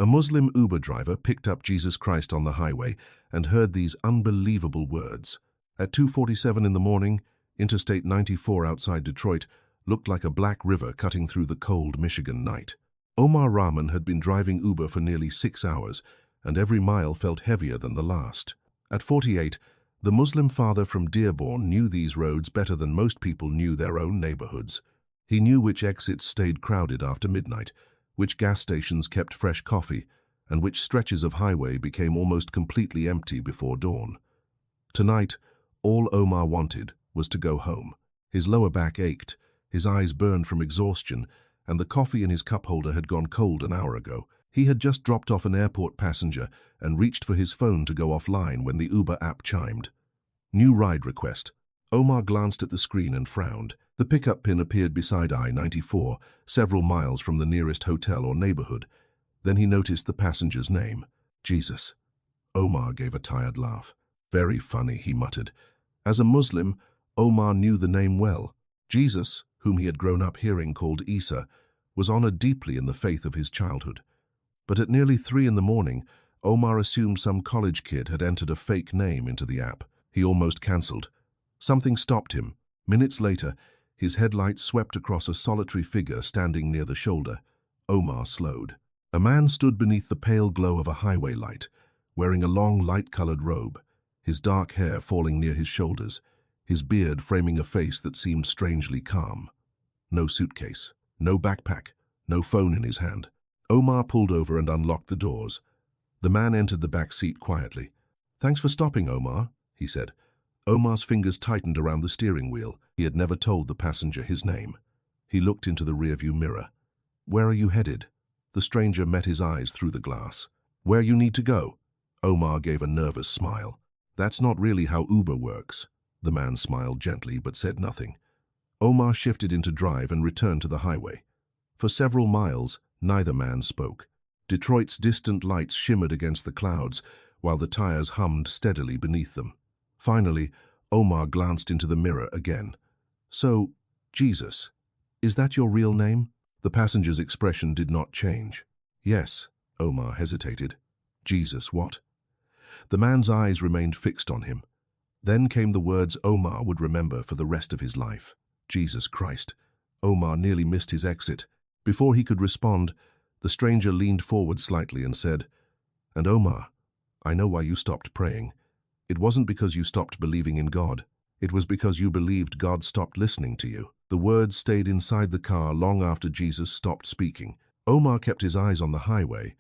A Muslim Uber driver picked up Jesus Christ on the highway and heard these unbelievable words. At 2:47 in the morning, Interstate 94 outside Detroit looked like a black river cutting through the cold Michigan night. Omar Rahman had been driving Uber for nearly 6 hours, and every mile felt heavier than the last. At 48, the Muslim father from Dearborn knew these roads better than most people knew their own neighborhoods. He knew which exits stayed crowded after midnight, which gas stations kept fresh coffee, and which stretches of highway became almost completely empty before dawn. Tonight, all Omar wanted was to go home. His lower back ached, his eyes burned from exhaustion, and the coffee in his cup holder had gone cold an hour ago. He had just dropped off an airport passenger and reached for his phone to go offline when the Uber app chimed. New ride request. Omar glanced at the screen and frowned. The pickup pin appeared beside I-94, several miles from the nearest hotel or neighborhood. Then he noticed the passenger's name, Jesus. Omar gave a tired laugh. Very funny, he muttered. As a Muslim, Omar knew the name well. Jesus, whom he had grown up hearing called Isa, was honored deeply in the faith of his childhood. But at nearly 3 in the morning, Omar assumed some college kid had entered a fake name into the app. He almost cancelled. Something stopped him. Minutes later, his headlights swept across a solitary figure standing near the shoulder. Omar slowed. A man stood beneath the pale glow of a highway light, wearing a long, light-colored robe, his dark hair falling near his shoulders, his beard framing a face that seemed strangely calm. No suitcase, no backpack, no phone in his hand. Omar pulled over and unlocked the doors. The man entered the back seat quietly. "Thanks for stopping, Omar," he said. Omar's fingers tightened around the steering wheel. He had never told the passenger his name. He looked into the rearview mirror. "Where are you headed?" The stranger met his eyes through the glass. "Where you need to go?" Omar gave a nervous smile. "That's not really how Uber works." The man smiled gently but said nothing. Omar shifted into drive and returned to the highway. For several miles, neither man spoke. Detroit's distant lights shimmered against the clouds, while the tires hummed steadily beneath them. Finally, Omar glanced into the mirror again. "So, Jesus, is that your real name?" The passenger's expression did not change. "Yes," Omar hesitated. "Jesus what?" The man's eyes remained fixed on him. Then came the words Omar would remember for the rest of his life. Jesus Christ. Omar nearly missed his exit. Before he could respond, the stranger leaned forward slightly and said, "And Omar, I know why you stopped praying. It wasn't because you stopped believing in God. It was because you believed God stopped listening to you." The words stayed inside the car long after Jesus stopped speaking. Omar kept his eyes on the highway,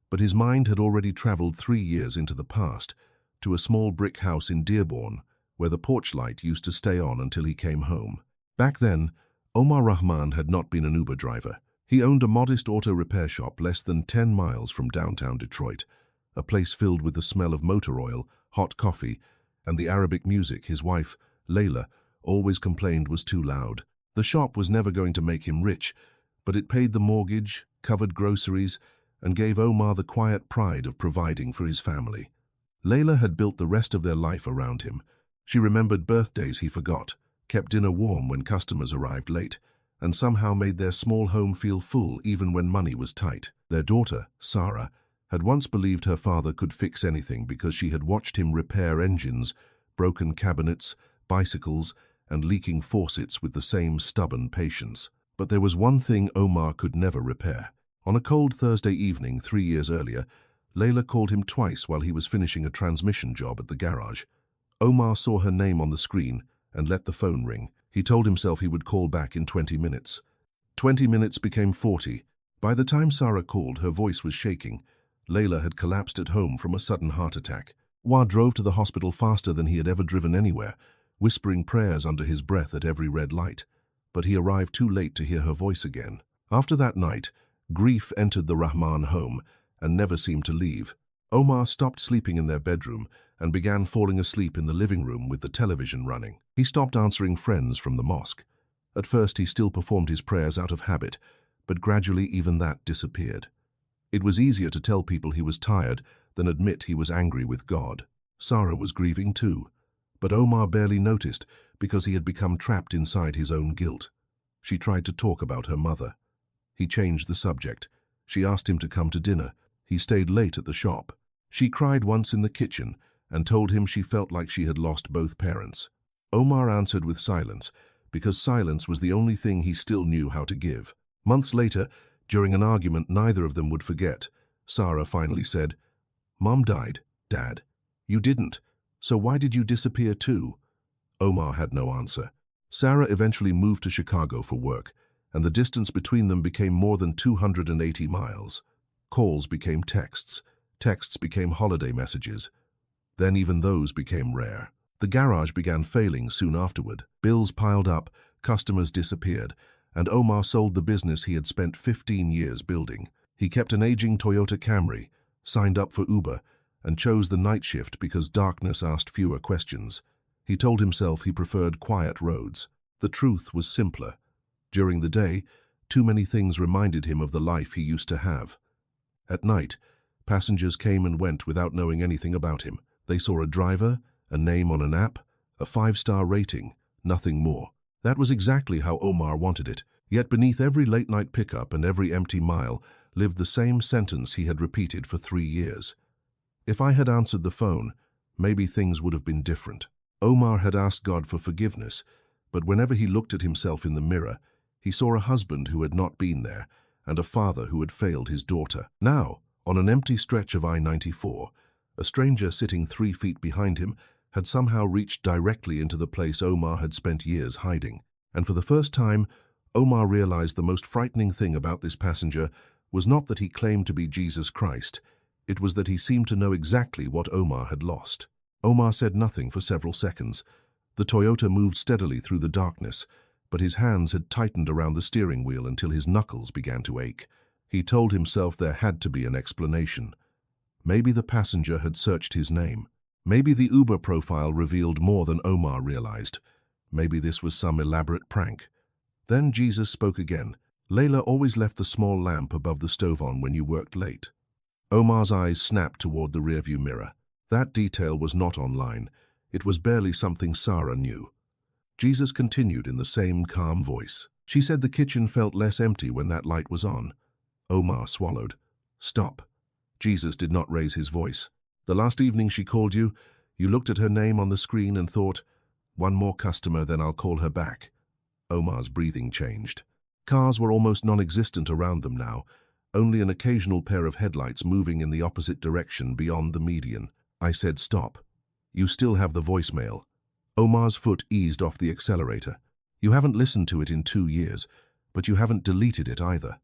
but his mind had already traveled 3 years into the past, to a small brick house in Dearborn, where the porch light used to stay on until he came home. Back then, Omar Rahman had not been an Uber driver. He owned a modest auto repair shop less than 10 miles from downtown Detroit, a place filled with the smell of motor oil, hot coffee, and the Arabic music his wife, Layla, always complained was too loud. The shop was never going to make him rich, but it paid the mortgage, covered groceries, and gave Omar the quiet pride of providing for his family. Layla had built the rest of their life around him. She remembered birthdays he forgot, kept dinner warm when customers arrived late, and somehow made their small home feel full even when money was tight. Their daughter, Sarah, had once believed her father could fix anything because she had watched him repair engines, broken cabinets, bicycles, and leaking faucets with the same stubborn patience. But there was one thing Omar could never repair. On a cold Thursday evening 3 years earlier, Layla called him twice while he was finishing a transmission job at the garage. Omar saw her name on the screen and let the phone ring. He told himself he would call back in 20 minutes. 20 minutes became 40. By the time Sarah called, her voice was shaking. Layla had collapsed at home from a sudden heart attack. Omar drove to the hospital faster than he had ever driven anywhere, whispering prayers under his breath at every red light. But he arrived too late to hear her voice again. After that night, grief entered the Rahman home and never seemed to leave. Omar stopped sleeping in their bedroom and began falling asleep in the living room with the television running. He stopped answering friends from the mosque. At first he still performed his prayers out of habit, but gradually even that disappeared. It was easier to tell people he was tired than admit he was angry with God. Sarah was grieving too, but Omar barely noticed because he had become trapped inside his own guilt. She tried to talk about her mother. He changed the subject. She asked him to come to dinner. He stayed late at the shop. She cried once in the kitchen and told him she felt like she had lost both parents. Omar answered with silence, because silence was the only thing he still knew how to give. Months later, during an argument neither of them would forget, Sarah finally said, "Mom died, Dad. You didn't. So why did you disappear too?" Omar had no answer. Sarah eventually moved to Chicago for work, and the distance between them became more than 280 miles. Calls became texts. Texts became holiday messages. Then even those became rare. The garage began failing soon afterward. Bills piled up, customers disappeared, and Omar sold the business he had spent 15 years building. He kept an aging Toyota Camry, signed up for Uber, and chose the night shift because darkness asked fewer questions. He told himself he preferred quiet roads. The truth was simpler. During the day, too many things reminded him of the life he used to have. At night, passengers came and went without knowing anything about him. They saw a driver, a name on an app, a 5-star rating, nothing more. That was exactly how Omar wanted it. Yet beneath every late-night pickup and every empty mile lived the same sentence he had repeated for 3 years. If I had answered the phone, maybe things would have been different. Omar had asked God for forgiveness, but whenever he looked at himself in the mirror, he saw a husband who had not been there and a father who had failed his daughter. Now, on an empty stretch of I-94, a stranger sitting 3 feet behind him had somehow reached directly into the place Omar had spent years hiding. And for the first time, Omar realized the most frightening thing about this passenger was not that he claimed to be Jesus Christ. It was that he seemed to know exactly what Omar had lost. Omar said nothing for several seconds. The Toyota moved steadily through the darkness, but his hands had tightened around the steering wheel until his knuckles began to ache. He told himself there had to be an explanation. Maybe the passenger had searched his name. Maybe the Uber profile revealed more than Omar realized. Maybe this was some elaborate prank. Then Jesus spoke again. "Layla always left the small lamp above the stove on when you worked late." Omar's eyes snapped toward the rearview mirror. That detail was not online. It was barely something Sarah knew. Jesus continued in the same calm voice. "She said the kitchen felt less empty when that light was on." Omar swallowed. "Stop." Jesus did not raise his voice. "The last evening she called you, you looked at her name on the screen and thought, 'One more customer, then I'll call her back.'" Omar's breathing changed. Cars were almost non-existent around them now, only an occasional pair of headlights moving in the opposite direction beyond the median. "I said stop. You still have the voicemail." Omar's foot eased off the accelerator. "You haven't listened to it in 2 years, but you haven't deleted it either."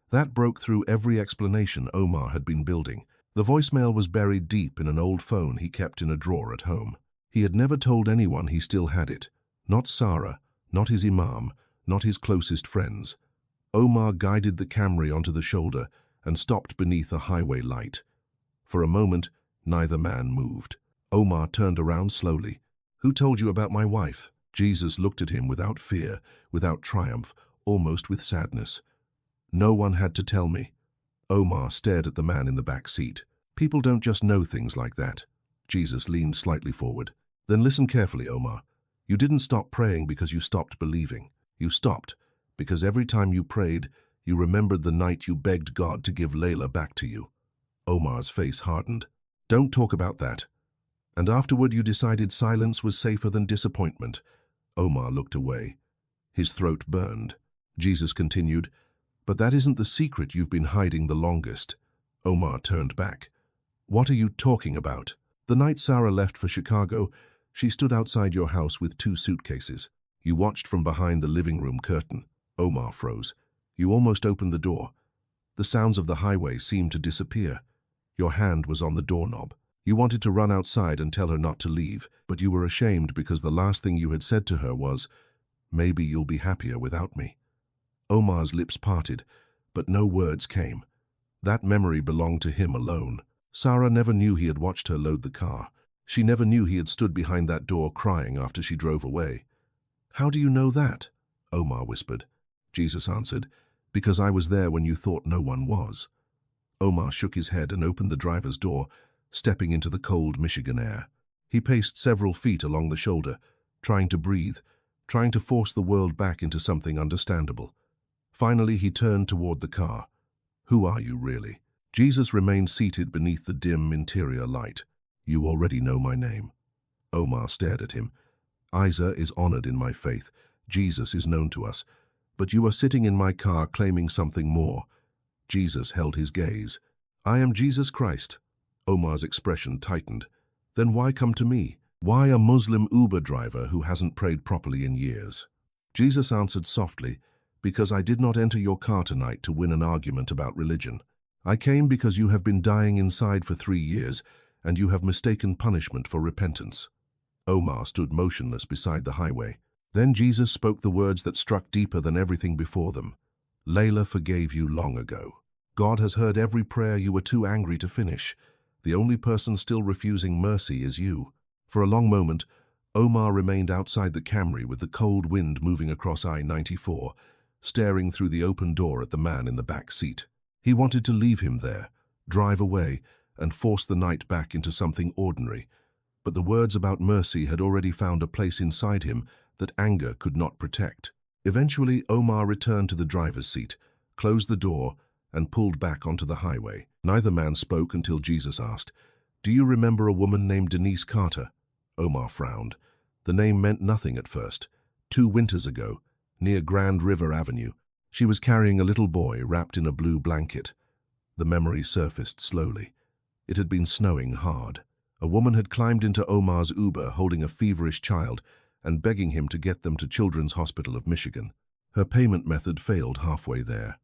That broke through every explanation Omar had been building. The voicemail was buried deep in an old phone he kept in a drawer at home. He had never told anyone he still had it. Not Sarah, not his imam, not his closest friends. Omar guided the Camry onto the shoulder and stopped beneath a highway light. For a moment, neither man moved. Omar turned around slowly. "Who told you about my wife?" Jesus looked at him without fear, without triumph, almost with sadness. "No one had to tell me." Omar stared at the man in the back seat. "People don't just know things like that." Jesus leaned slightly forward. "Then listen carefully, Omar. You didn't stop praying because you stopped believing. You stopped because every time you prayed, you remembered the night you begged God to give Layla back to you." Omar's face hardened. "Don't talk about that." "And afterward you decided silence was safer than disappointment." Omar looked away. His throat burned. Jesus continued, "But that isn't the secret you've been hiding the longest." Omar turned back. "What are you talking about?" "The night Sarah left for Chicago, she stood outside your house with 2 suitcases. You watched from behind the living room curtain." Omar froze. "You almost opened the door. The sounds of the highway seemed to disappear. Your hand was on the doorknob. You wanted to run outside and tell her not to leave, but you were ashamed because the last thing you had said to her was, 'Maybe you'll be happier without me.'" Omar's lips parted, but no words came. That memory belonged to him alone. Sarah never knew he had watched her load the car. She never knew he had stood behind that door crying after she drove away. "How do you know that?" Omar whispered. Jesus answered, "Because I was there when you thought no one was." Omar shook his head and opened the driver's door, stepping into the cold Michigan air. He paced several feet along the shoulder, trying to breathe, trying to force the world back into something understandable. Finally, he turned toward the car. "Who are you, really?" Jesus remained seated beneath the dim interior light. "You already know my name." Omar stared at him. "Isa is honored in my faith. Jesus is known to us. But you are sitting in my car claiming something more." Jesus held his gaze. "I am Jesus Christ." Omar's expression tightened. "Then why come to me? Why a Muslim Uber driver who hasn't prayed properly in years?" Jesus answered softly, "Because I did not enter your car tonight to win an argument about religion. I came because you have been dying inside for 3 years, and you have mistaken punishment for repentance." Omar stood motionless beside the highway. Then Jesus spoke the words that struck deeper than everything before them. "Layla forgave you long ago. God has heard every prayer you were too angry to finish. The only person still refusing mercy is you." For a long moment, Omar remained outside the Camry with the cold wind moving across I-94, staring through the open door at the man in the back seat. He wanted to leave him there, drive away, and force the night back into something ordinary. But the words about mercy had already found a place inside him that anger could not protect. Eventually, Omar returned to the driver's seat, closed the door, and pulled back onto the highway. Neither man spoke until Jesus asked, "Do you remember a woman named Denise Carter?" Omar frowned. The name meant nothing at first. 2 winters ago, near Grand River Avenue, she was carrying a little boy wrapped in a blue blanket. The memory surfaced slowly. It had been snowing hard. A woman had climbed into Omar's Uber holding a feverish child and begging him to get them to Children's Hospital of Michigan. Her payment method failed halfway there.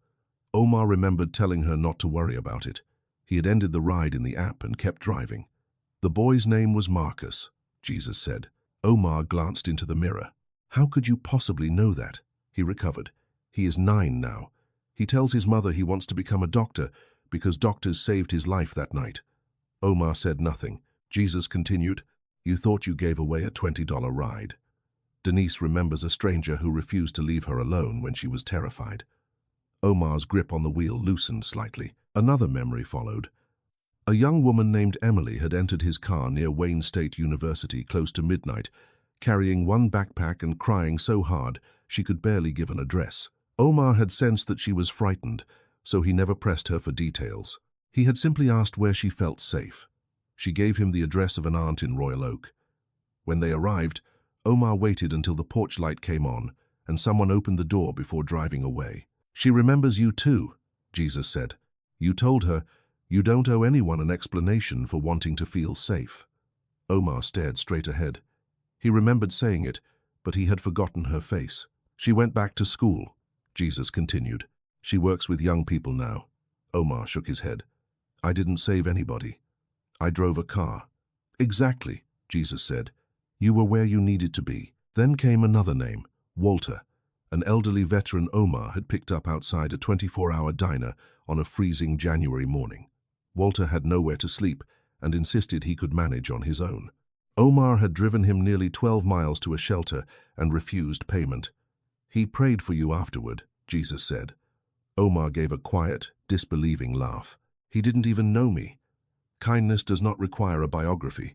Omar remembered telling her not to worry about it. He had ended the ride in the app and kept driving. "The boy's name was Marcus," Jesus said. Omar glanced into the mirror. "How could you possibly know that?" He recovered. "He is 9 now. He tells his mother he wants to become a doctor because doctors saved his life that night." Omar said nothing. Jesus continued, "You thought you gave away a $20 ride." Denise remembers a stranger who refused to leave her alone when she was terrified. Omar's grip on the wheel loosened slightly. Another memory followed. A young woman named Emily had entered his car near Wayne State University close to midnight, carrying one backpack and crying so hard she could barely give an address. Omar had sensed that she was frightened, so he never pressed her for details. He had simply asked where she felt safe. She gave him the address of an aunt in Royal Oak. When they arrived, Omar waited until the porch light came on, and someone opened the door before driving away. "She remembers you too," Jesus said. "You told her, you don't owe anyone an explanation for wanting to feel safe." Omar stared straight ahead. He remembered saying it, but he had forgotten her face. "She went back to school," Jesus continued. "She works with young people now." Omar shook his head. "I didn't save anybody. I drove a car." "Exactly," Jesus said. "You were where you needed to be." Then came another name, Walter, an elderly veteran Omar had picked up outside a 24-hour diner on a freezing January morning. Walter had nowhere to sleep and insisted he could manage on his own. Omar had driven him nearly 12 miles to a shelter and refused payment. "He prayed for you afterward," Jesus said. Omar gave a quiet, disbelieving laugh. "He didn't even know me." "Kindness does not require a biography."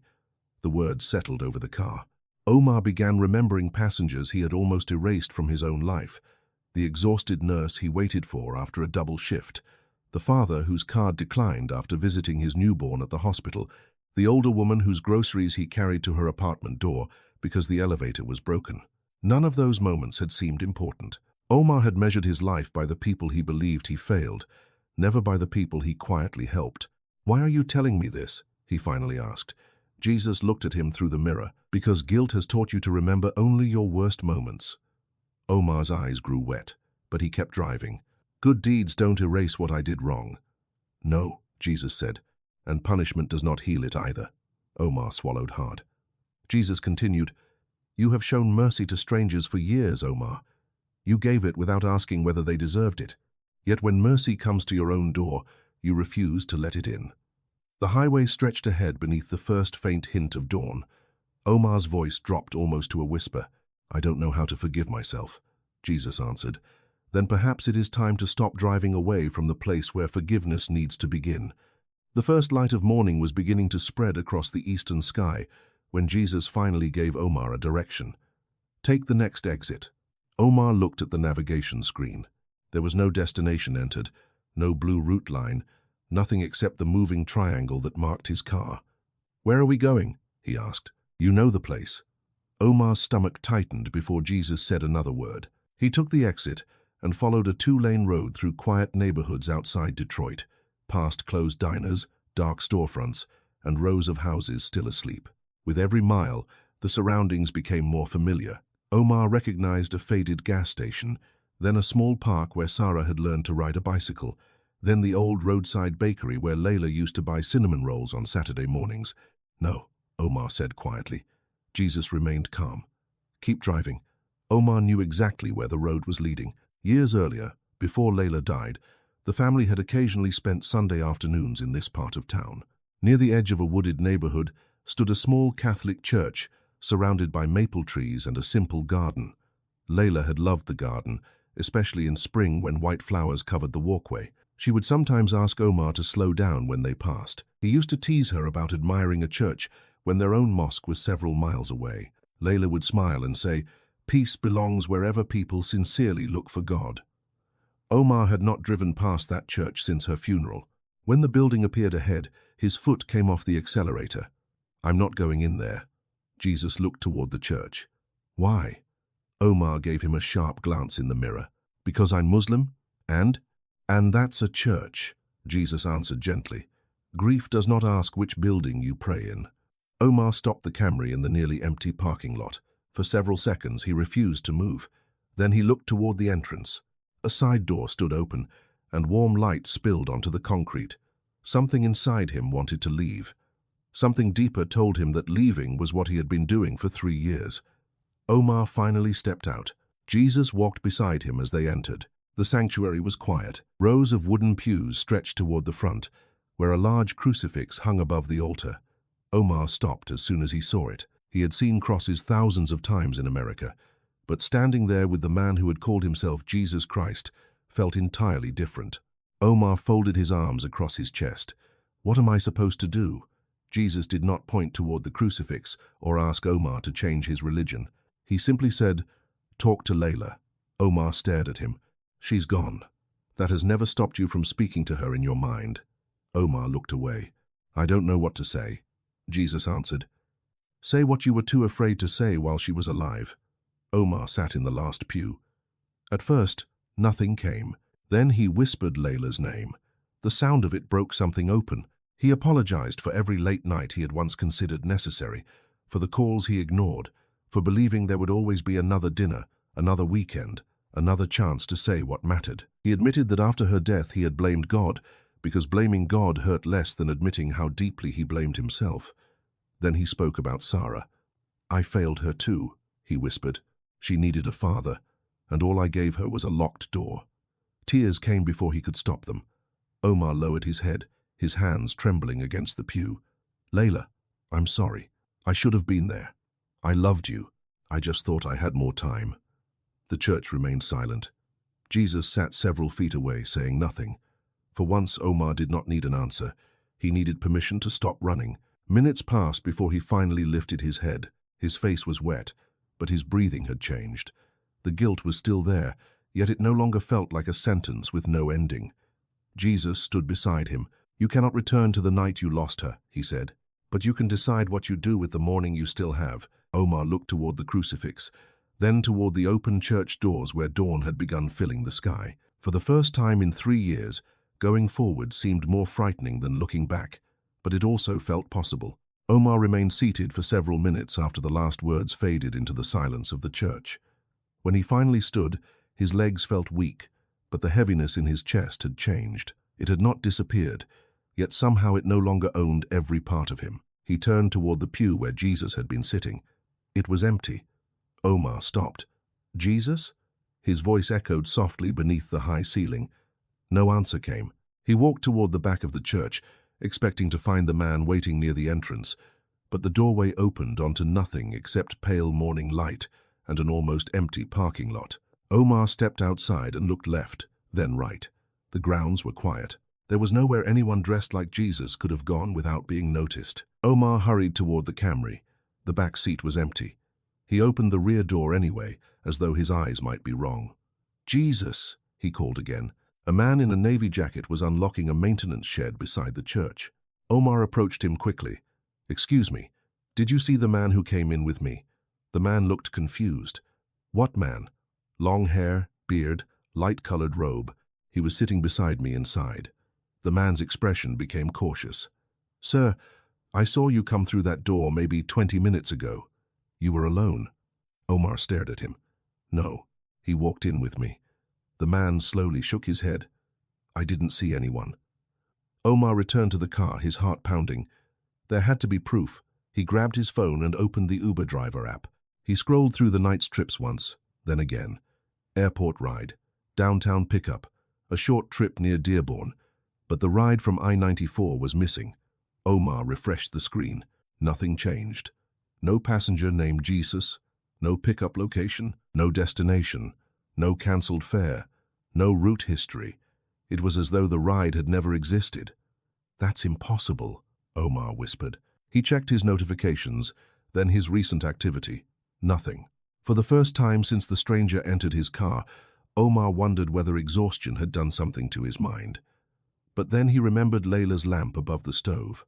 The words settled over the car. Omar began remembering passengers he had almost erased from his own life. The exhausted nurse he waited for after a double shift. The father whose card declined after visiting his newborn at the hospital. The older woman whose groceries he carried to her apartment door because the elevator was broken. None of those moments had seemed important. Omar had measured his life by the people he believed he failed, never by the people he quietly helped. "Why are you telling me this?" he finally asked. Jesus looked at him through the mirror. "Because guilt has taught you to remember only your worst moments." Omar's eyes grew wet, but he kept driving. "Good deeds don't erase what I did wrong." "No," Jesus said, "and punishment does not heal it either." Omar swallowed hard. Jesus continued, "You have shown mercy to strangers for years, Omar. You gave it without asking whether they deserved it. Yet when mercy comes to your own door, you refuse to let it in." The highway stretched ahead beneath the first faint hint of dawn. Omar's voice dropped almost to a whisper. "I don't know how to forgive myself," Jesus answered. "Then perhaps it is time to stop driving away from the place where forgiveness needs to begin." The first light of morning was beginning to spread across the eastern sky when Jesus finally gave Omar a direction. "Take the next exit." Omar looked at the navigation screen. There was no destination entered, no blue route line, nothing except the moving triangle that marked his car. "Where are we going?" he asked. "You know the place." Omar's stomach tightened before Jesus said another word. He took the exit and followed a two-lane road through quiet neighborhoods outside Detroit, past closed diners, dark storefronts, and rows of houses still asleep. With every mile, the surroundings became more familiar. Omar recognized a faded gas station, then a small park where Sarah had learned to ride a bicycle, then the old roadside bakery where Layla used to buy cinnamon rolls on Saturday mornings. "No," Omar said quietly. Jesus remained calm. "Keep driving." Omar knew exactly where the road was leading. Years earlier, before Layla died, the family had occasionally spent Sunday afternoons in this part of town. Near the edge of a wooded neighborhood stood a small Catholic church, surrounded by maple trees and a simple garden. Layla had loved the garden, especially in spring when white flowers covered the walkway. She would sometimes ask Omar to slow down when they passed. He used to tease her about admiring a church when their own mosque was several miles away. Layla would smile and say, "Peace belongs wherever people sincerely look for God." Omar had not driven past that church since her funeral. When the building appeared ahead, his foot came off the accelerator. "I'm not going in there." Jesus looked toward the church. "Why?" Omar gave him a sharp glance in the mirror. "Because I'm Muslim? And that's a church," Jesus answered gently. "Grief does not ask which building you pray in." Omar stopped the Camry in the nearly empty parking lot. For several seconds he refused to move. Then he looked toward the entrance. A side door stood open, and warm light spilled onto the concrete. Something inside him wanted to leave. Something deeper told him that leaving was what he had been doing for 3 years. Omar finally stepped out. Jesus walked beside him as they entered. The sanctuary was quiet. Rows of wooden pews stretched toward the front, where a large crucifix hung above the altar. Omar stopped as soon as he saw it. He had seen crosses thousands of times in America, but standing there with the man who had called himself Jesus Christ felt entirely different. Omar folded his arms across his chest. "What am I supposed to do?" Jesus did not point toward the crucifix or ask Omar to change his religion. He simply said, "Talk to Layla." Omar stared at him. "She's gone. That has never stopped you from speaking to her in your mind." Omar looked away. "I don't know what to say," Jesus answered. "Say what you were too afraid to say while she was alive." Omar sat in the last pew. At first, nothing came. Then he whispered Layla's name. The sound of it broke something open. He apologized for every late night he had once considered necessary, for the calls he ignored, for believing there would always be another dinner, another weekend, another chance to say what mattered. He admitted that after her death he had blamed God, because blaming God hurt less than admitting how deeply he blamed himself. Then he spoke about Sarah. "I failed her too," he whispered. "She needed a father, and all I gave her was a locked door." Tears came before he could stop them. Omar lowered his head, his hands trembling against the pew. "Layla, I'm sorry. I should have been there. I loved you. I just thought I had more time." The church remained silent. Jesus sat several feet away, saying nothing. For once, Omar did not need an answer. He needed permission to stop running. Minutes passed before he finally lifted his head. His face was wet, but his breathing had changed. The guilt was still there, yet it no longer felt like a sentence with no ending. Jesus stood beside him. "You cannot return to the night you lost her," he said, "but you can decide what you do with the morning you still have." Omar looked toward the crucifix, then toward the open church doors where dawn had begun filling the sky. For the first time in 3 years, going forward seemed more frightening than looking back, but it also felt possible. Omar remained seated for several minutes after the last words faded into the silence of the church. When he finally stood, his legs felt weak, but the heaviness in his chest had changed. It had not disappeared, yet somehow it no longer owned every part of him. He turned toward the pew where Jesus had been sitting. It was empty. Omar stopped. "Jesus?" His voice echoed softly beneath the high ceiling. No answer came. He walked toward the back of the church, expecting to find the man waiting near the entrance, but the doorway opened onto nothing except pale morning light and an almost empty parking lot. Omar stepped outside and looked left, then right. The grounds were quiet. There was nowhere anyone dressed like Jesus could have gone without being noticed. Omar hurried toward the Camry. The back seat was empty. He opened the rear door anyway, as though his eyes might be wrong. "Jesus," he called again. A man in a navy jacket was unlocking a maintenance shed beside the church. Omar approached him quickly. "Excuse me, did you see the man who came in with me?" The man looked confused. "What man?" "Long hair, beard, light-colored robe. He was sitting beside me inside." The man's expression became cautious. "Sir, I saw you come through that door maybe 20 minutes ago. You were alone." Omar stared at him. "No, he walked in with me." The man slowly shook his head. "I didn't see anyone." Omar returned to the car, his heart pounding. There had to be proof. He grabbed his phone and opened the Uber driver app. He scrolled through the night's trips once, then again. Airport ride, downtown pickup, a short trip near Dearborn. But the ride from I-94 was missing. Omar refreshed the screen. Nothing changed. No passenger named Jesus, no pickup location, no destination, no cancelled fare, no route history. It was as though the ride had never existed. "That's impossible," Omar whispered. He checked his notifications, then his recent activity. Nothing. For the first time since the stranger entered his car, Omar wondered whether exhaustion had done something to his mind. But then he remembered Layla's lamp above the stove.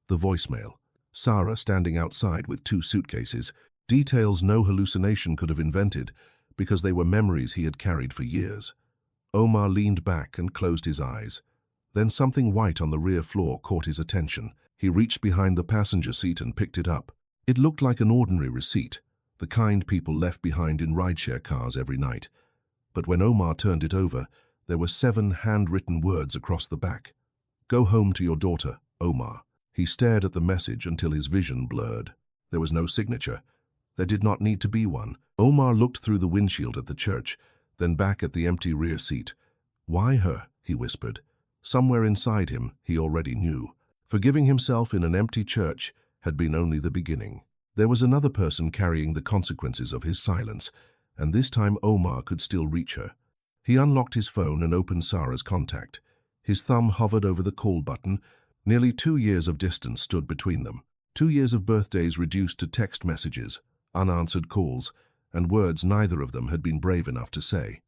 The voicemail. Sarah standing outside with 2 suitcases. Details no hallucination could have invented, because they were memories he had carried for years. Omar leaned back and closed his eyes. Then something white on the rear floor caught his attention. He reached behind the passenger seat and picked it up. It looked like an ordinary receipt, the kind people left behind in rideshare cars every night. But when Omar turned it over, there were 7 handwritten words across the back. "Go home to your daughter, Omar." He stared at the message until his vision blurred. There was no signature. There did not need to be one. Omar looked through the windshield at the church, then back at the empty rear seat. "Why her?" he whispered. Somewhere inside him, he already knew. Forgiving himself in an empty church had been only the beginning. There was another person carrying the consequences of his silence, and this time Omar could still reach her. He unlocked his phone and opened Sarah's contact. His thumb hovered over the call button. Nearly 2 years of distance stood between them. 2 years of birthdays reduced to text messages, unanswered calls, and words neither of them had been brave enough to say.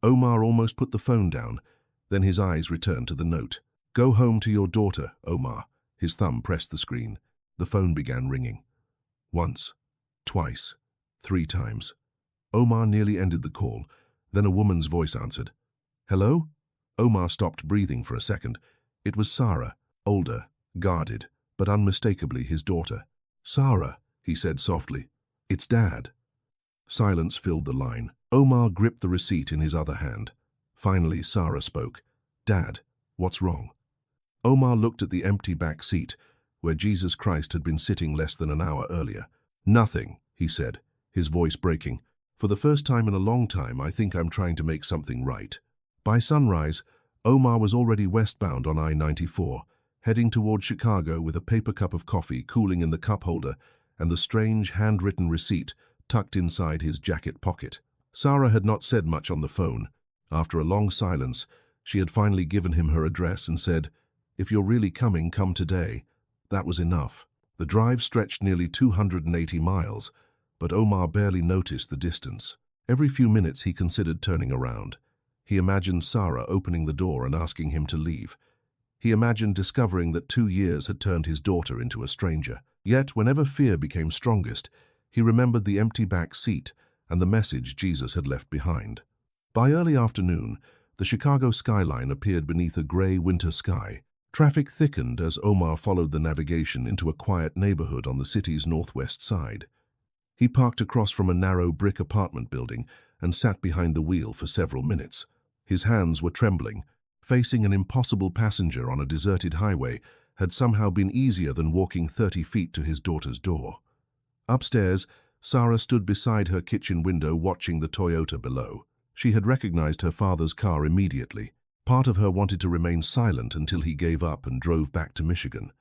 Omar almost put the phone down, then his eyes returned to the note. "Go home to your daughter, Omar." His thumb pressed the screen. The phone began ringing. Once, twice, 3 times. Omar nearly ended the call. Then a woman's voice answered. "Hello?" Omar stopped breathing for a second. It was Sarah, older, guarded, but unmistakably his daughter. "Sarah," he said softly. "It's Dad." Silence filled the line. Omar gripped the receipt in his other hand. Finally, Sarah spoke. "Dad, what's wrong?" Omar looked at the empty back seat, where Jesus Christ had been sitting less than an hour earlier. "Nothing," he said, his voice breaking. "For the first time in a long time, I think I'm trying to make something right." By sunrise, Omar was already westbound on I-94, heading toward Chicago with a paper cup of coffee cooling in the cup holder and the strange handwritten receipt tucked inside his jacket pocket. Sarah had not said much on the phone. After a long silence, she had finally given him her address and said, "If you're really coming, come today." That was enough. The drive stretched nearly 280 miles, but Omar barely noticed the distance. Every few minutes he considered turning around. He imagined Sarah opening the door and asking him to leave. He imagined discovering that 2 years had turned his daughter into a stranger. Yet, whenever fear became strongest, he remembered the empty back seat and the message Jesus had left behind. By early afternoon, the Chicago skyline appeared beneath a gray winter sky. Traffic thickened as Omar followed the navigation into a quiet neighborhood on the city's northwest side. He parked across from a narrow brick apartment building and sat behind the wheel for several minutes. His hands were trembling. Facing an impossible passenger on a deserted highway had somehow been easier than walking 30 feet to his daughter's door. Upstairs, Sarah stood beside her kitchen window watching the Toyota below. She had recognized her father's car immediately. Part of her wanted to remain silent until he gave up and drove back to Michigan.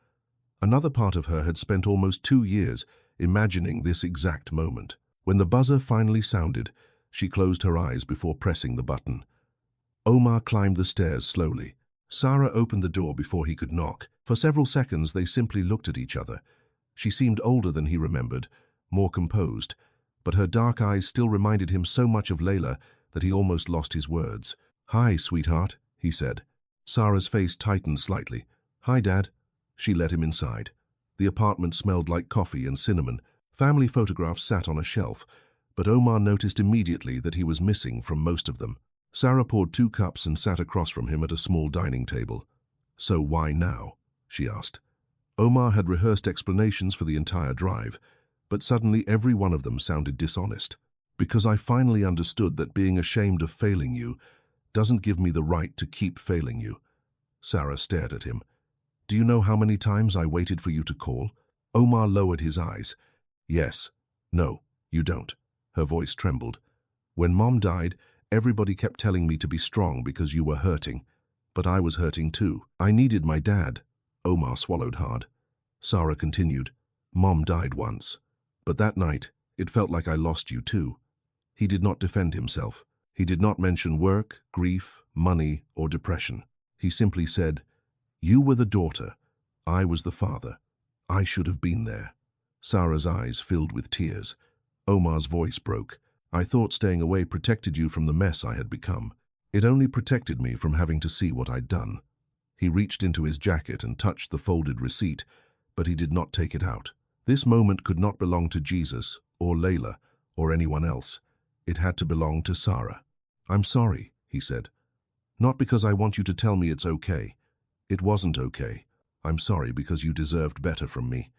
Another part of her had spent almost 2 years imagining this exact moment. When the buzzer finally sounded, she closed her eyes before pressing the button. Omar climbed the stairs slowly. Sarah opened the door before he could knock. For several seconds they simply looked at each other. She seemed older than he remembered, more composed, but her dark eyes still reminded him so much of Layla that he almost lost his words. "Hi, sweetheart," he said. Sarah's face tightened slightly. "Hi, Dad." She let him inside. The apartment smelled like coffee and cinnamon. Family photographs sat on a shelf, but Omar noticed immediately that he was missing from most of them. Sarah poured 2 cups and sat across from him at a small dining table. "So why now?" she asked. Omar had rehearsed explanations for the entire drive, but suddenly every one of them sounded dishonest. "Because I finally understood that being ashamed of failing you doesn't give me the right to keep failing you." Sarah stared at him. "Do you know how many times I waited for you to call?" Omar lowered his eyes. "Yes. No, you don't." Her voice trembled. "When Mom died, everybody kept telling me to be strong because you were hurting. But I was hurting too. I needed my dad." Omar swallowed hard. Sarah continued. "Mom died once. But that night, it felt like I lost you too." He did not defend himself. He did not mention work, grief, money, or depression. He simply said, "You were the daughter. I was the father. I should have been there." Sarah's eyes filled with tears. Omar's voice broke. "I thought staying away protected you from the mess I had become. It only protected me from having to see what I'd done." He reached into his jacket and touched the folded receipt, but he did not take it out. This moment could not belong to Jesus, or Layla, or anyone else. It had to belong to Sarah. "I'm sorry," he said. "Not because I want you to tell me it's okay. It wasn't okay. I'm sorry because you deserved better from me."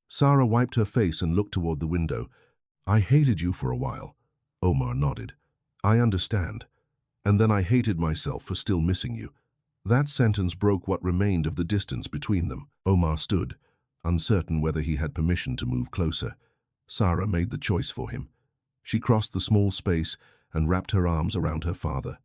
Sarah wiped her face and looked toward the window. "I hated you for a while." Omar nodded. "I understand. And then I hated myself for still missing you." That sentence broke what remained of the distance between them. Omar stood, uncertain whether he had permission to move closer. Sarah made the choice for him. She crossed the small space and wrapped her arms around her father.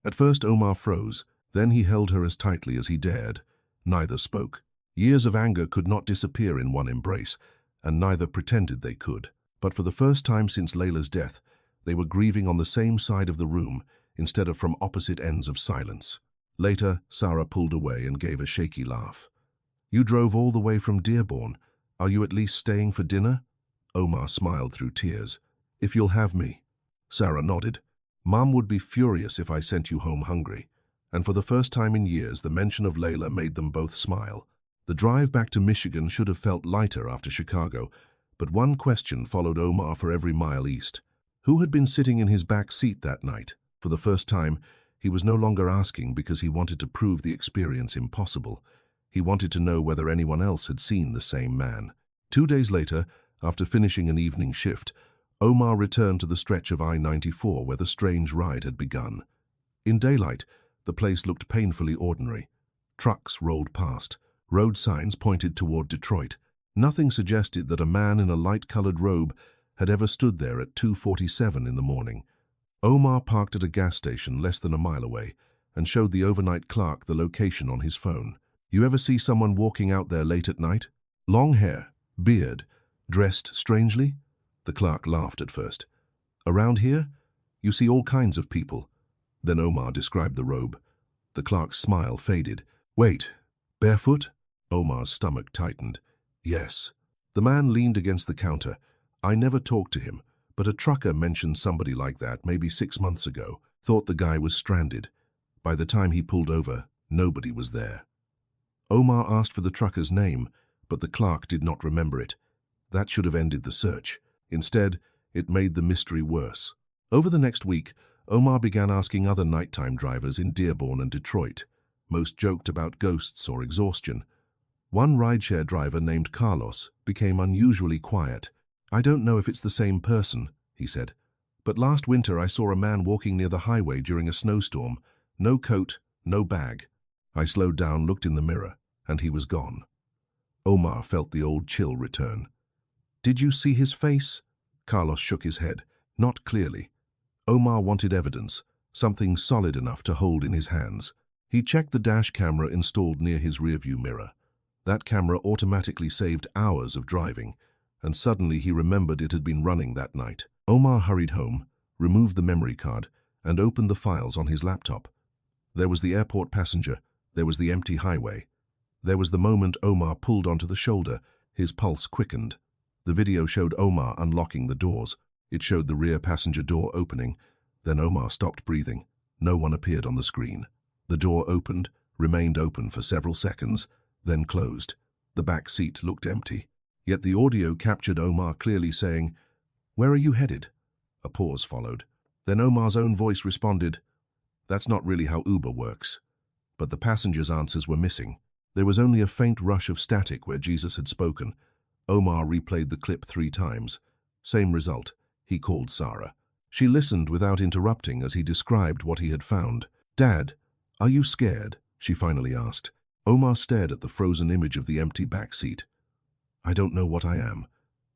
At first Omar froze, then he held her as tightly as he dared. Neither spoke. Years of anger could not disappear in one embrace, and neither pretended they could. But for the first time since Layla's death, they were grieving on the same side of the room, instead of from opposite ends of silence. Later, Sarah pulled away and gave a shaky laugh. "You drove all the way from Dearborn. Are you at least staying for dinner?" Omar smiled through tears. "If you'll have me." Sarah nodded. "Mom would be furious if I sent you home hungry." And for the first time in years, the mention of Layla made them both smile. The drive back to Michigan should have felt lighter after Chicago, but one question followed Omar for every mile east. Who had been sitting in his back seat that night? For the first time, he was no longer asking because he wanted to prove the experience impossible. He wanted to know whether anyone else had seen the same man. 2 days later, after finishing an evening shift, Omar returned to the stretch of I-94 where the strange ride had begun. In daylight, the place looked painfully ordinary. Trucks rolled past. Road signs pointed toward Detroit. Nothing suggested that a man in a light-colored robe had ever stood there at 2:47 in the morning. Omar parked at a gas station less than a mile away and showed the overnight clerk the location on his phone. "You ever see someone walking out there late at night? Long hair, beard, dressed strangely?" The clerk laughed at first. "Around here, you see all kinds of people." Then Omar described the robe. The clerk's smile faded. "Wait, barefoot?" Omar's stomach tightened. "Yes." The man leaned against the counter. "I never talked to him, but a trucker mentioned somebody like that maybe 6 months ago. Thought the guy was stranded. By the time he pulled over, nobody was there." Omar asked for the trucker's name, but the clerk did not remember it. That should have ended the search. Instead, it made the mystery worse. Over the next week, Omar began asking other nighttime drivers in Dearborn and Detroit. Most joked about ghosts or exhaustion. One rideshare driver named Carlos became unusually quiet. "I don't know if it's the same person," he said, "but last winter I saw a man walking near the highway during a snowstorm. No coat, no bag." I slowed down, looked in the mirror, and he was gone. Omar felt the old chill return. "Did you see his face?" Carlos shook his head. "Not clearly." Omar wanted evidence, something solid enough to hold in his hands. He checked the dash camera installed near his rearview mirror. That camera automatically saved hours of driving, and suddenly he remembered it had been running that night. Omar hurried home, removed the memory card, and opened the files on his laptop. There was the airport passenger. There was the empty highway. There was the moment Omar pulled onto the shoulder. His pulse quickened. The video showed Omar unlocking the doors. It showed the rear passenger door opening. Then Omar stopped breathing. No one appeared on the screen. The door opened, remained open for several seconds, then closed. The back seat looked empty. Yet the audio captured Omar clearly saying, "Where are you headed?" A pause followed. Then Omar's own voice responded, "That's not really how Uber works." But the passengers' answers were missing. There was only a faint rush of static where Jesus had spoken. Omar replayed the clip 3 times. Same result. He called Sarah. She listened without interrupting as he described what he had found. "Dad, are you scared?" she finally asked. Omar stared at the frozen image of the empty back seat. "I don't know what I am."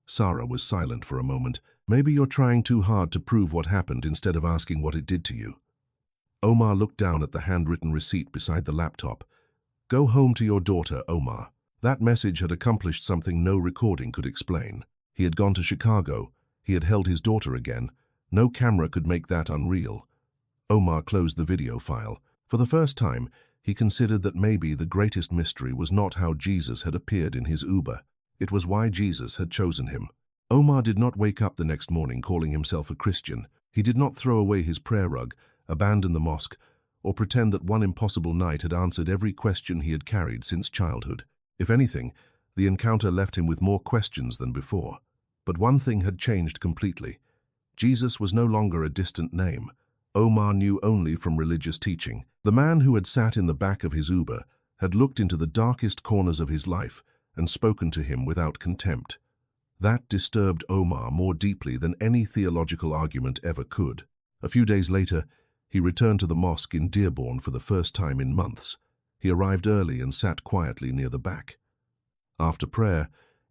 Sarah was silent for a moment. "Maybe you're trying too hard to prove what happened instead of asking what it did to you." Omar looked down at the handwritten receipt beside the laptop. "Go home to your daughter, Omar." That message had accomplished something no recording could explain. He had gone to Chicago. He had held his daughter again. No camera could make that unreal. Omar closed the video file. For the first time, he considered that maybe the greatest mystery was not how Jesus had appeared in his Uber. It was why Jesus had chosen him. Omar did not wake up the next morning calling himself a Christian. He did not throw away his prayer rug, abandon the mosque, or pretend that one impossible night had answered every question he had carried since childhood. If anything, the encounter left him with more questions than before. But one thing had changed completely. Jesus was no longer a distant name. Omar knew only from religious teaching. The man who had sat in the back of his Uber had looked into the darkest corners of his life and spoken to him without contempt. That disturbed Omar more deeply than any theological argument ever could. A few days later, he returned to the mosque in Dearborn for the first time in months. He arrived early and sat quietly near the back. After prayer,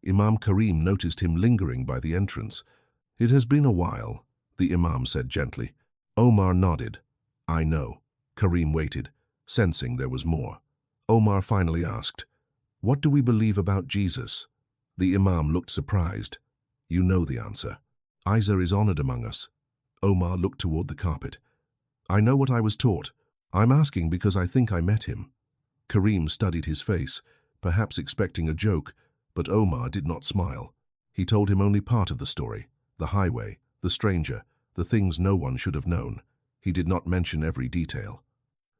Imam Karim noticed him lingering by the entrance. "It has been a while," the Imam said gently. Omar nodded. "I know." Karim waited, sensing there was more. Omar finally asked, "What do we believe about Jesus?" The Imam looked surprised. "You know the answer. Isa is honored among us." Omar looked toward the carpet. "I know what I was taught. I'm asking because I think I met him." Karim studied his face, perhaps expecting a joke, but Omar did not smile. He told him only part of the story: the highway, the stranger, the things no one should have known. He did not mention every detail.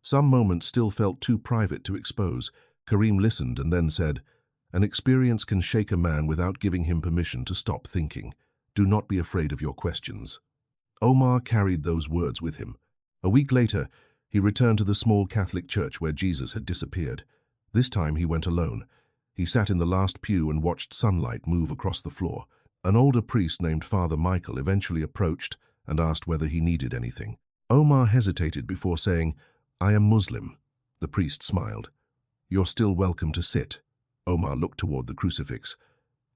Some moments still felt too private to expose. Karim listened and then said, "An experience can shake a man without giving him permission to stop thinking. Do not be afraid of your questions." Omar carried those words with him. A week later, he returned to the small Catholic church where Jesus had disappeared. This time he went alone. He sat in the last pew and watched sunlight move across the floor. An older priest named Father Michael eventually approached and asked whether he needed anything. Omar hesitated before saying, "I am Muslim." The priest smiled. "You're still welcome to sit." Omar looked toward the crucifix.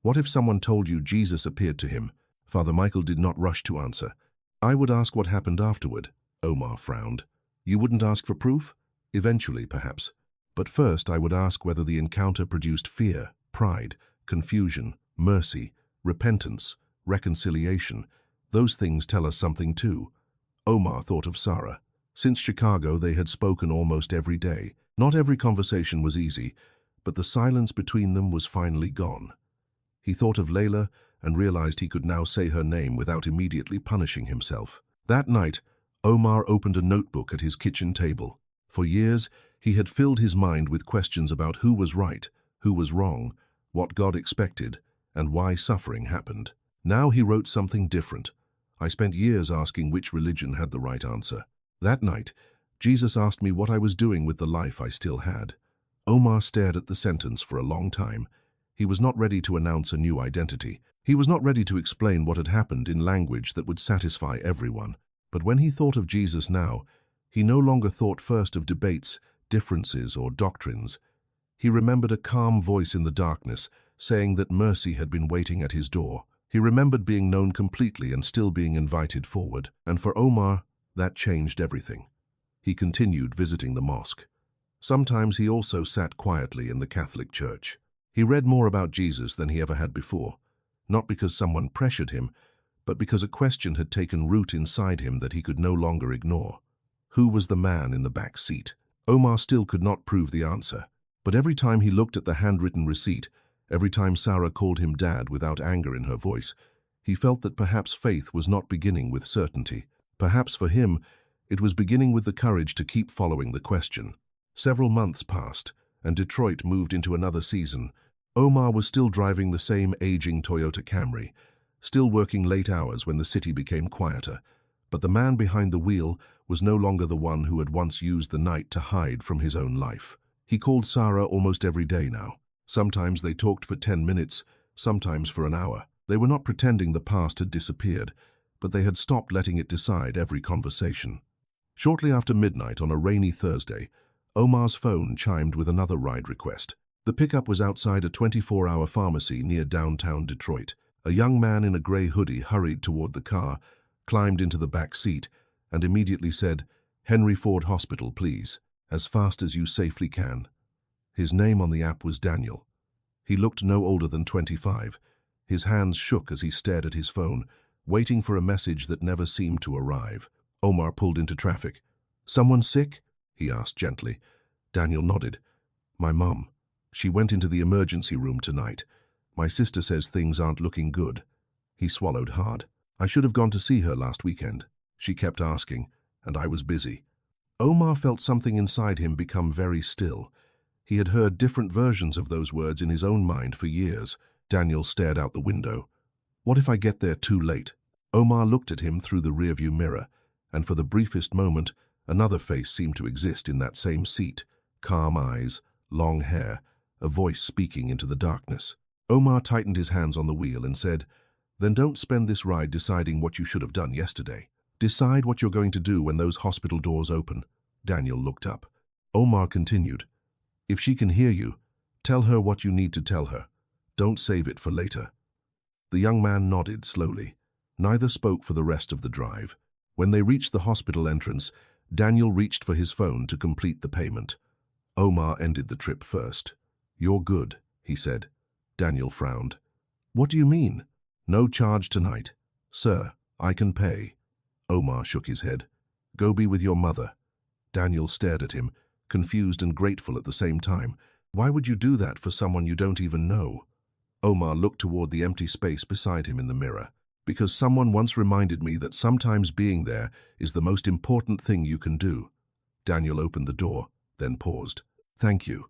"What if someone told you Jesus appeared to him?" Father Michael did not rush to answer. "I would ask what happened afterward." Omar frowned. "You wouldn't ask for proof?" "Eventually, perhaps. But first I would ask whether the encounter produced fear, pride, confusion, mercy, repentance, reconciliation. Those things tell us something too." Omar thought of Sarah. Since Chicago, they had spoken almost every day. Not every conversation was easy, but the silence between them was finally gone. He thought of Layla and realized he could now say her name without immediately punishing himself. That night, Omar opened a notebook at his kitchen table. For years, he had filled his mind with questions about who was right, who was wrong, what God expected, and why suffering happened. Now he wrote something different. "I spent years asking which religion had the right answer. That night, Jesus asked me what I was doing with the life I still had." Omar stared at the sentence for a long time. He was not ready to announce a new identity. He was not ready to explain what had happened in language that would satisfy everyone. But when he thought of Jesus now, he no longer thought first of debates, differences, or doctrines. He remembered a calm voice in the darkness, saying that mercy had been waiting at his door. He remembered being known completely and still being invited forward. And for Omar, that changed everything. He continued visiting the mosque. Sometimes he also sat quietly in the Catholic Church. He read more about Jesus than he ever had before, not because someone pressured him, but because a question had taken root inside him that he could no longer ignore. Who was the man in the back seat? Omar still could not prove the answer, but every time he looked at the handwritten receipt, every time Sarah called him Dad without anger in her voice, he felt that perhaps faith was not beginning with certainty. Perhaps for him, It was beginning with the courage to keep following the question. Several months passed, and Detroit moved into another season. Omar was still driving the same aging Toyota Camry, still working late hours when the city became quieter. But the man behind the wheel was no longer the one who had once used the night to hide from his own life. He called Sarah almost every day now. Sometimes they talked for 10 minutes, sometimes for an hour. They were not pretending the past had disappeared, but they had stopped letting it decide every conversation. Shortly after midnight on a rainy Thursday, Omar's phone chimed with another ride request. The pickup was outside a 24-hour pharmacy near downtown Detroit. A young man in a gray hoodie hurried toward the car, climbed into the back seat, and immediately said, "Henry Ford Hospital, please, as fast as you safely can." His name on the app was Daniel. He looked no older than 25. His hands shook as he stared at his phone, waiting for a message that never seemed to arrive. Omar pulled into traffic. "Someone sick?" he asked gently. Daniel nodded. "My mom. She went into the emergency room tonight. My sister says things aren't looking good." He swallowed hard. "I should have gone to see her last weekend. She kept asking, and I was busy." Omar felt something inside him become very still. He had heard different versions of those words in his own mind for years. Daniel stared out the window. "What if I get there too late?" Omar looked at him through the rearview mirror, and for the briefest moment, another face seemed to exist in that same seat. Calm eyes, long hair, a voice speaking into the darkness. Omar tightened his hands on the wheel and said, "Then don't spend this ride deciding what you should have done yesterday. Decide what you're going to do when those hospital doors open." Daniel looked up. Omar continued, "If she can hear you, tell her what you need to tell her. Don't save it for later." The young man nodded slowly. Neither spoke for the rest of the drive. When they reached the hospital entrance, Daniel reached for his phone to complete the payment. Omar ended the trip first. "You're good," he said. Daniel frowned. "What do you mean?" "No charge tonight." "Sir, I can pay." Omar shook his head. "Go be with your mother." Daniel stared at him, confused and grateful at the same time. "Why would you do that for someone you don't even know?" Omar looked toward the empty space beside him in the mirror. "Because someone once reminded me that sometimes being there is the most important thing you can do." Daniel opened the door, then paused. "Thank you."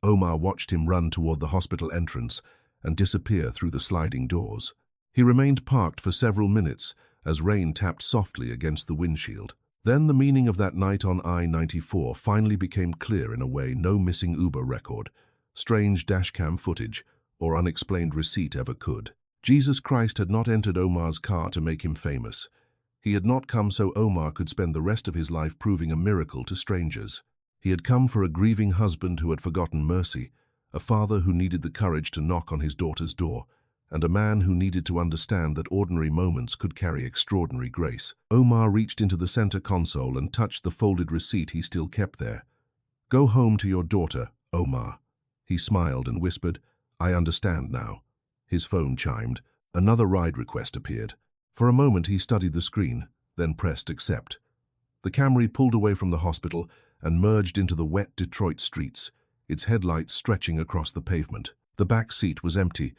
Omar watched him run toward the hospital entrance and disappear through the sliding doors. He remained parked for several minutes as rain tapped softly against the windshield. Then the meaning of that night on I-94 finally became clear in a way no missing Uber record, strange dashcam footage, or unexplained receipt ever could. Jesus Christ had not entered Omar's car to make him famous. He had not come so Omar could spend the rest of his life proving a miracle to strangers. He had come for a grieving husband who had forgotten mercy, a father who needed the courage to knock on his daughter's door, and a man who needed to understand that ordinary moments could carry extraordinary grace. Omar reached into the center console and touched the folded receipt he still kept there. "Go home to your daughter, Omar." He smiled and whispered, "I understand now." His phone chimed. Another ride request appeared. For a moment he studied the screen, then pressed accept. The Camry pulled away from the hospital and merged into the wet Detroit streets, its headlights stretching across the pavement. The back seat was empty,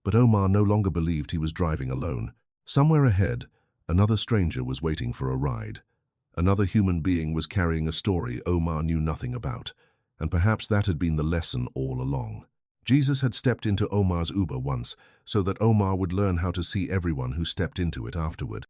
but Omar no longer believed he was driving alone. Somewhere ahead, another stranger was waiting for a ride. Another human being was carrying a story Omar knew nothing about, and perhaps that had been the lesson all along. Jesus had stepped into Omar's Uber once, so that Omar would learn how to see everyone who stepped into it afterward.